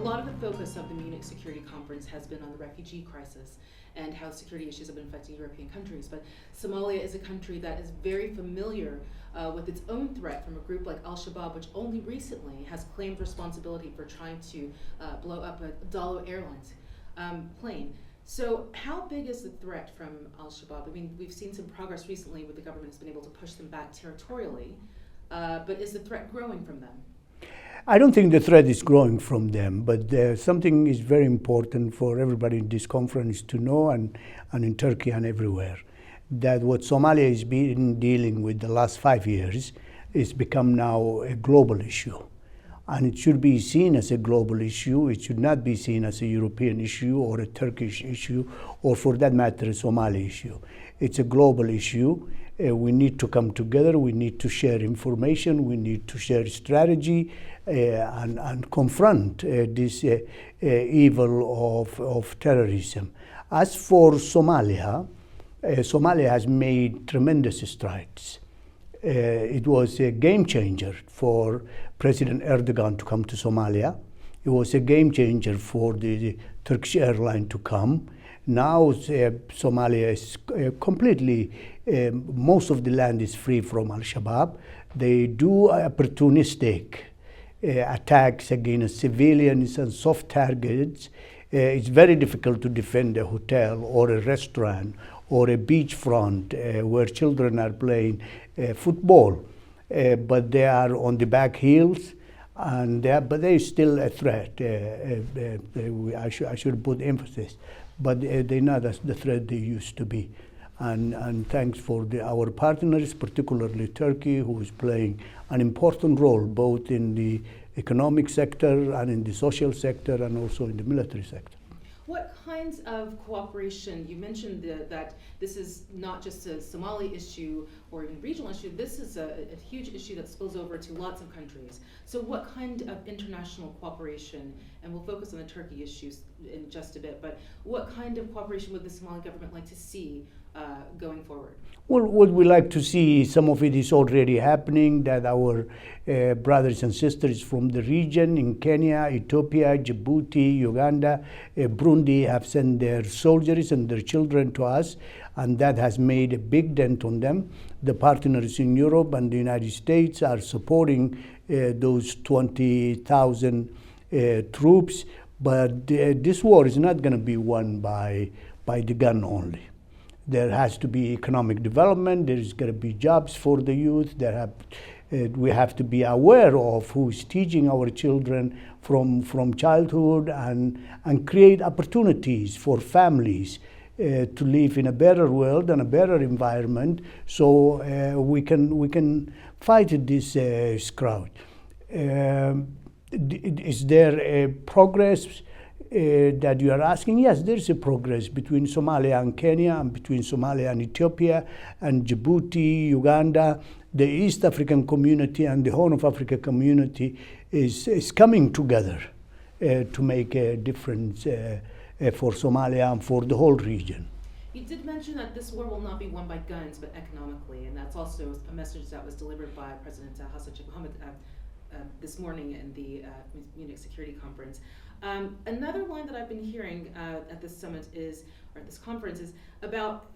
lot of the focus of the Munich Security Conference has been on the refugee crisis and how security issues have been affecting European countries. But Somalia is a country that is very familiar with its own threat from a group like Al-Shabaab, which only recently has claimed responsibility for trying to blow up a Dalo Airlines plane. So how big is the threat from Al-Shabaab? I mean, we've seen some progress recently where the government has been able to push them back territorially, but is the threat growing from them? I don't think the threat is growing from them, but something is very important for everybody in this conference to know, and in Turkey and everywhere, that what Somalia has been dealing with the last 5 years is become now a global issue. And it should be seen as a global issue. It should not be seen as a European issue or a Turkish issue, or for that matter, a Somali issue. It's a global issue. We need to come together. We need to share information. We need to share strategy and confront this evil of terrorism. As for Somalia, Somalia has made tremendous strides. It was a game changer for President Erdogan to come to Somalia. It was a game changer for the Turkish airline to come. Now Somalia is completely, most of the land is free from Al-Shabaab. They do opportunistic attacks against civilians and soft targets. It's very difficult to defend a hotel or a restaurant or a beachfront where children are playing football, but they are on the back heels, but they're still a threat. I should put emphasis, but they're not as the threat they used to be. And thanks for our partners, particularly Turkey, who is playing an important role both in the economic sector and in the social sector and also in the military sector. What kinds of cooperation, you mentioned that this is not just a Somali issue or even regional issue, this is a huge issue that spills over to lots of countries. So what kind of international cooperation, and we'll focus on the Turkey issues in just a bit, but what kind of cooperation would the Somali government like to see going forward? Well, what we like to see, some of it is already happening, that our brothers and sisters from the region in Kenya, Ethiopia, Djibouti, Uganda, Burundi have sent their soldiers and their children to us, and that has made a big dent on them. The partners in Europe and the United States are supporting those 20,000 troops, but this war is not going to be won by the gun only. There has to be economic development. There is going to be jobs for the youth. We have to be aware of who is teaching our children from childhood and create opportunities for families to live in a better world and a better environment, so we can fight this crowd. Is there a progress that you are asking? Yes, there is a progress between Somalia and Kenya, and between Somalia and Ethiopia, and Djibouti, Uganda. The East African community and the Horn of Africa community is coming together to make a difference for Somalia and for the whole region. You did mention that this war will not be won by guns, but economically, and that's also a message that was delivered by President Hassan Sheikh Mohammed this morning in the Munich Security Conference. Another line that I've been hearing at this summit or at this conference is about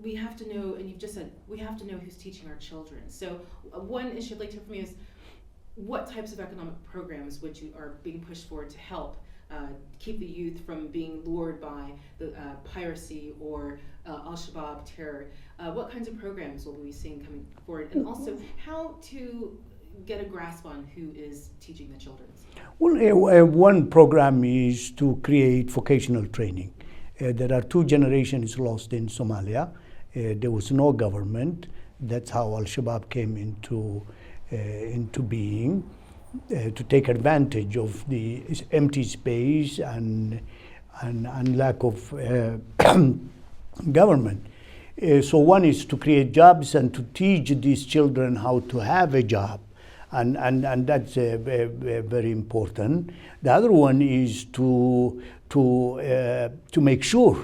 we have to know, and you've just said, we have to know who's teaching our children. So one issue I'd like to hear from you is what types of economic programs which are being pushed forward to help keep the youth from being lured by the piracy or Al-Shabaab terror? What kinds of programs will we be seeing coming forward? And also how to get a grasp on who is teaching the children? Well, one program is to create vocational training. There are 2 generations lost in Somalia. There was no government. That's how Al-Shabaab came into being, to take advantage of the empty space and lack of government. So one is to create jobs and to teach these children how to have a job. And that's very important. The other one is to make sure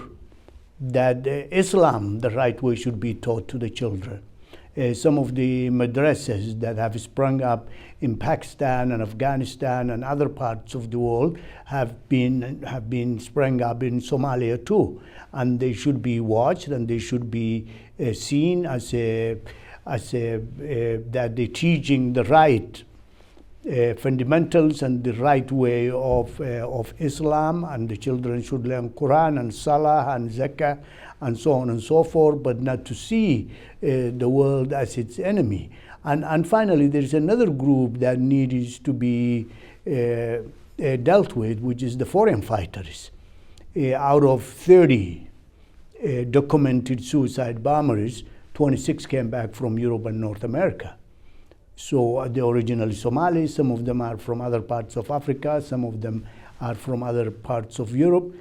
that Islam, the right way, should be taught to the children. some of the madrasas that have sprung up in Pakistan and Afghanistan and other parts of the world have been sprung up in Somalia too, and they should be watched and they should be seen as that they're teaching the right fundamentals and the right way of Islam, and the children should learn Quran and Salah and Zakah and so on and so forth, but not to see the world as its enemy. And finally, there is another group that needs to be dealt with, which is the foreign fighters. Out of 30 documented suicide bombers, 26 came back from Europe and North America. So they're originally Somali, some of them are from other parts of Africa, some of them are from other parts of Europe.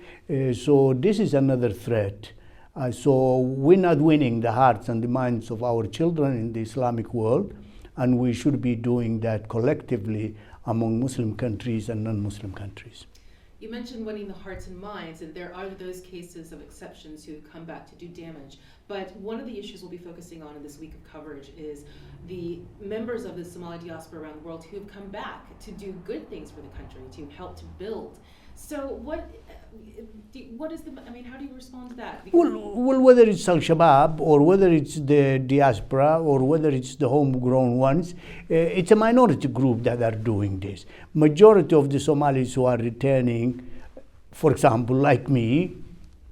So this is another threat. So we're not winning the hearts and the minds of our children in the Islamic world, and we should be doing that collectively among Muslim countries and non-Muslim countries. You mentioned winning the hearts and minds, and there are those cases of exceptions who come back to do damage. But one of the issues we'll be focusing on in this week of coverage is the members of the Somali diaspora around the world who have come back to do good things for the country, to help to build. So what is how do you respond to that? Well, whether it's alshabab or whether it's the diaspora or whether it's the homegrown ones, it's a minority group that are doing this. Majority of the Somalis who are returning, for example, like me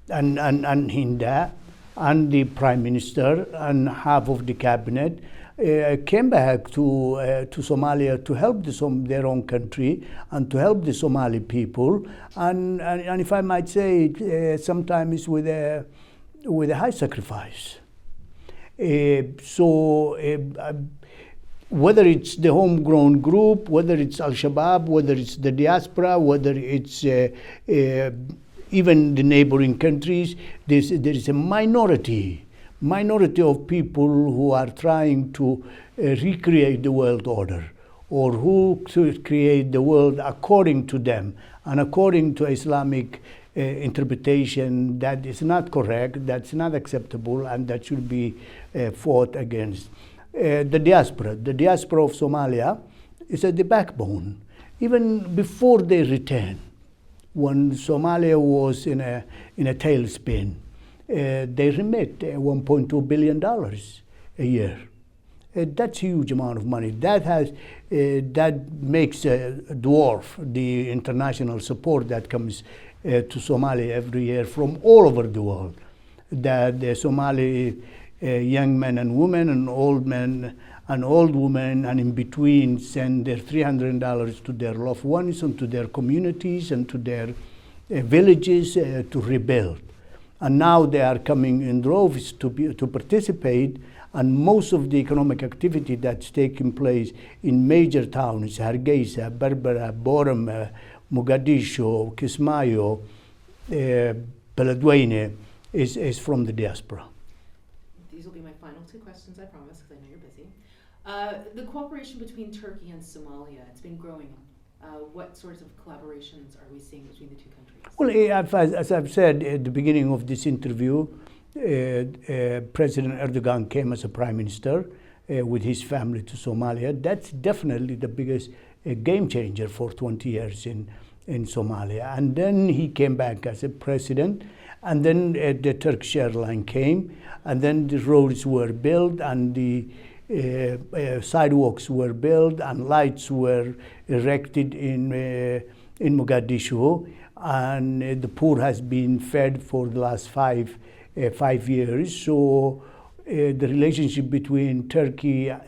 and Hinda and the Prime Minister and half of the cabinet, came back to Somalia to help their own country and to help the Somali people, and if I might say, sometimes with a high sacrifice. Whether it's the homegrown group, whether it's Al-Shabaab, whether it's the diaspora, whether it's even the neighboring countries, there is a minority of people who are trying to recreate the world order, or who to create the world according to them and according to Islamic interpretation that is not correct, that's not acceptable, and that should be fought against. The diaspora of Somalia is at the backbone. Even before they return, when Somalia was in a tailspin, they remit $1.2 billion a year. That's a huge amount of money. That makes dwarf the international support that comes to Somalia every year from all over the world. That the Somali young men and women and old men and old women and in between send their $300 to their loved ones and to their communities and to their villages to rebuild. And now they are coming in droves to participate, and most of the economic activity that's taking place in major towns, Hargeisa, Berbera, Borom, Mogadishu, Kismayo, Beledweyne, is from the diaspora. These will be my final two questions, I promise, because I know you're busy. The cooperation between Turkey and Somalia, it's been growing. What sorts of collaborations are we seeing between the two countries? Well, as I've said at the beginning of this interview, President Erdogan came as a prime minister with his family to Somalia. That's definitely the biggest game changer for 20 years in Somalia. And then he came back as a president, and then the Turkish airline came, and then the roads were built, and the sidewalks were built, and lights were erected in Mogadishu, and the poor has been fed for the last five years. So the relationship between Turkey and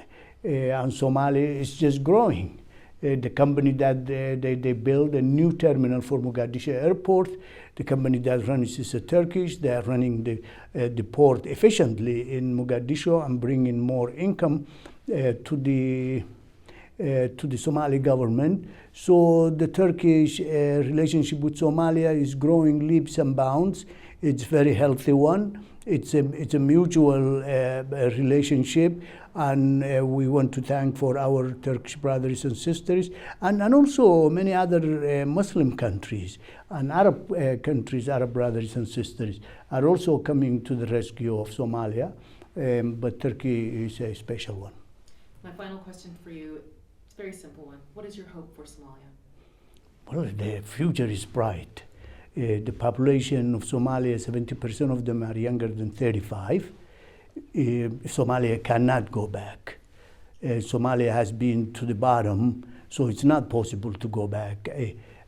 Somalia is just growing. The company that they built a new terminal for Mogadishu airport. The company that runs is Turkish. They are running the port efficiently in Mogadishu and bringing more income to the Somali government. So the Turkish relationship with Somalia is growing leaps and bounds. It's a very healthy one. It's a mutual relationship, and we want to thank for our Turkish brothers and sisters, and also many other Muslim countries and Arab countries, Arab brothers and sisters are also coming to the rescue of Somalia, but Turkey is a special one. My final question for you, it's a very simple one. What is your hope for Somalia? Well, the future is bright. The population of Somalia, 70% of them are younger than 35. Somalia cannot go back. Somalia has been to the bottom, so it's not possible to go back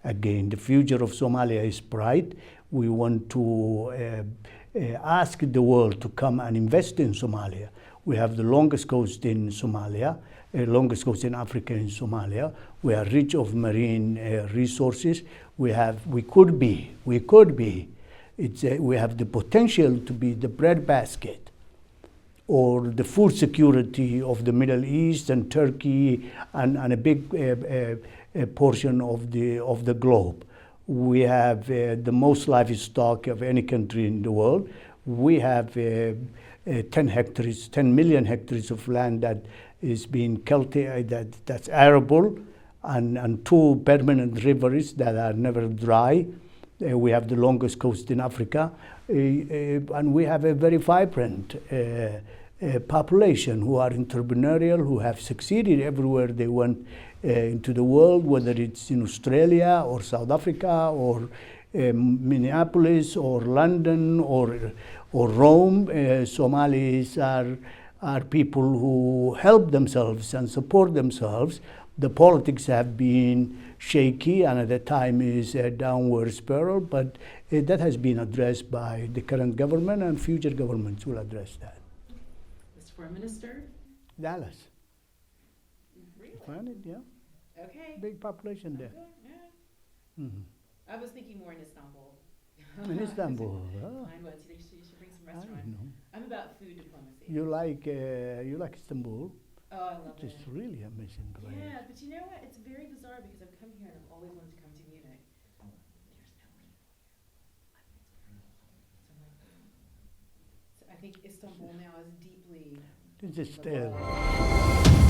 again. The future of Somalia is bright. We want to ask the world to come and invest in Somalia. We have the longest coast in Somalia, longest coast in Africa in Somalia. We are rich of marine resources. We could be. We have the potential to be the breadbasket or the food security of the Middle East and Turkey and a big portion of the globe. We have the most livestock of any country in the world. We have 10 million hectares of land that is being cultivated, that's arable, and 2 permanent rivers that are never dry. We have the longest coast in Africa, and we have a very vibrant population who are entrepreneurial, who have succeeded everywhere they went into the world, whether it's in Australia or South Africa or Minneapolis or London or Rome. Somalis are people who help themselves and support themselves. The politics have been shaky and at the time is a downward spiral, but that has been addressed by the current government and future governments will address that. Mr. Foreign Minister? Dallas. Really? Find it, yeah. Okay. Big population there. Okay, yeah. Mm-hmm. I was thinking more in Istanbul. In Istanbul. Mine was. You should bring some I restaurant. don't know. I'm about food diplomacy. You like Istanbul? Oh, I love It's it. really amazing place. Yeah, but you know what? It's very bizarre because I've come here and I've always wanted to come to Munich. There's nobody. So I think Istanbul now is deeply. This is liberal.